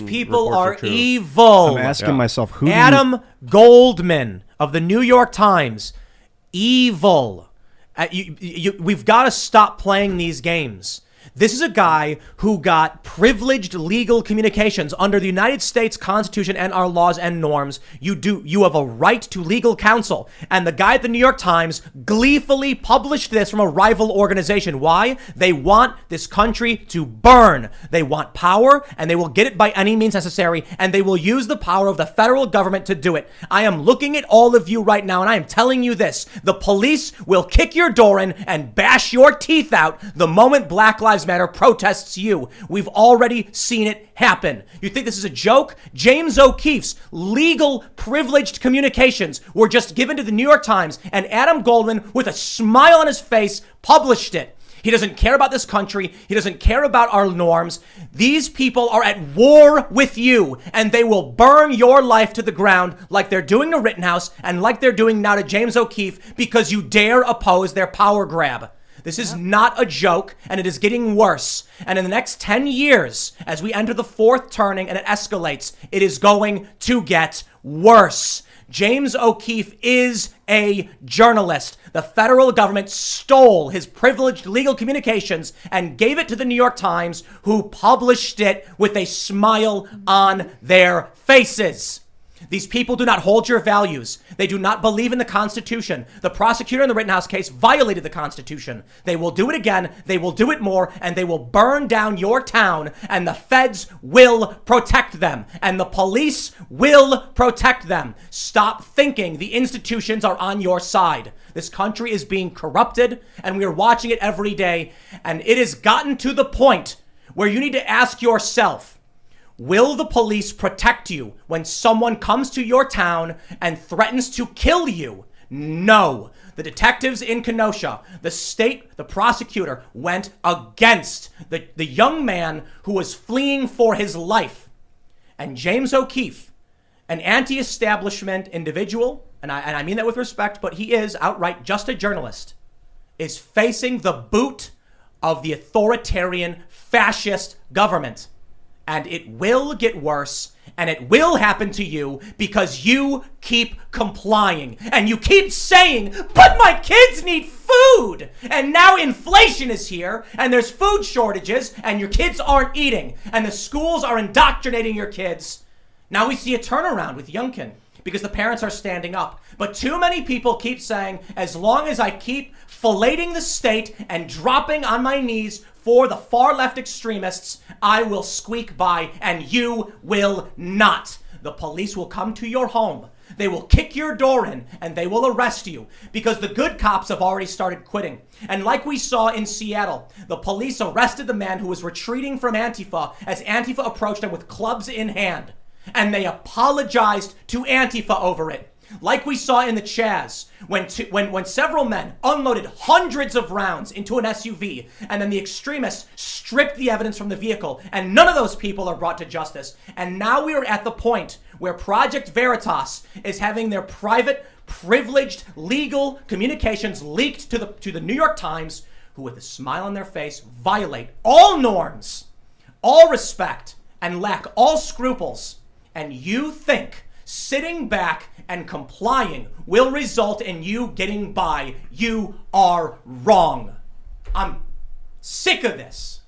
People reports are true. evil. I'm asking myself, who Adam Goldman of the New York Times, evil. We've got to stop playing these games. This is a guy who got privileged legal communications under the United States Constitution and our laws and norms. You have a right to legal counsel. And the guy at the New York Times gleefully published this from a rival organization. Why? They want this country to burn. They want power, and they will get it by any means necessary, and they will use the power of the federal government to do it. I am looking at all of you right now, and I am telling you this. The police will kick your door in and bash your teeth out the moment Black Lives Matter protests you. We've already seen it happen. You think this is a joke? James O'Keefe's legal privileged communications were just given to the New York Times, and Adam Goldman, with a smile on his face, published it. He doesn't care about this country. He doesn't care about our norms. These people are at war with you, and they will burn your life to the ground like they're doing to Rittenhouse and like they're doing now to James O'Keefe because you dare oppose their power grab. This is not a joke, and it is getting worse. And in the next 10 years, as we enter the fourth turning and it escalates, it is going to get worse. James O'Keefe is a journalist. The federal government stole his privileged legal communications and gave it to the New York Times, who published it with a smile on their faces. These people do not hold your values. They do not believe in the Constitution. The prosecutor in the Rittenhouse case violated the Constitution. They will do it again. They will do it more, and they will burn down your town, and the feds will protect them, and the police will protect them. Stop thinking the institutions are on your side. This country is being corrupted, and we are watching it every day, and it has gotten to the point where you need to ask yourself, will the police protect you when someone comes to your town and threatens to kill you? No. The detectives in Kenosha, the prosecutor went against the young man who was fleeing for his life. And James O'Keefe, an anti-establishment individual, and I mean that with respect, but he is outright just a journalist, is facing the boot of the authoritarian fascist government. And it will get worse, and it will happen to you because you keep complying. And you keep saying, but my kids need food. And now inflation is here, and there's food shortages, and your kids aren't eating. And the schools are indoctrinating your kids. Now we see a turnaround with Youngkin because the parents are standing up. But too many people keep saying, as long as I keep filleting the state and dropping on my knees for the far left extremists, I will squeak by, and you will not. The police will come to your home. They will kick your door in, and they will arrest you because the good cops have already started quitting. And like we saw in Seattle, the police arrested the man who was retreating from Antifa as Antifa approached him with clubs in hand. And they apologized to Antifa over it. Like we saw in the Chaz, when several men unloaded hundreds of rounds into an SUV, and then the extremists stripped the evidence from the vehicle, and none of those people are brought to justice. And now we are at the point where Project Veritas is having their private, privileged, legal communications leaked to the New York Times, who with a smile on their face violate all norms, all respect, and lack all scruples. And you think sitting back and complying will result in you getting by. You are wrong. I'm sick of this.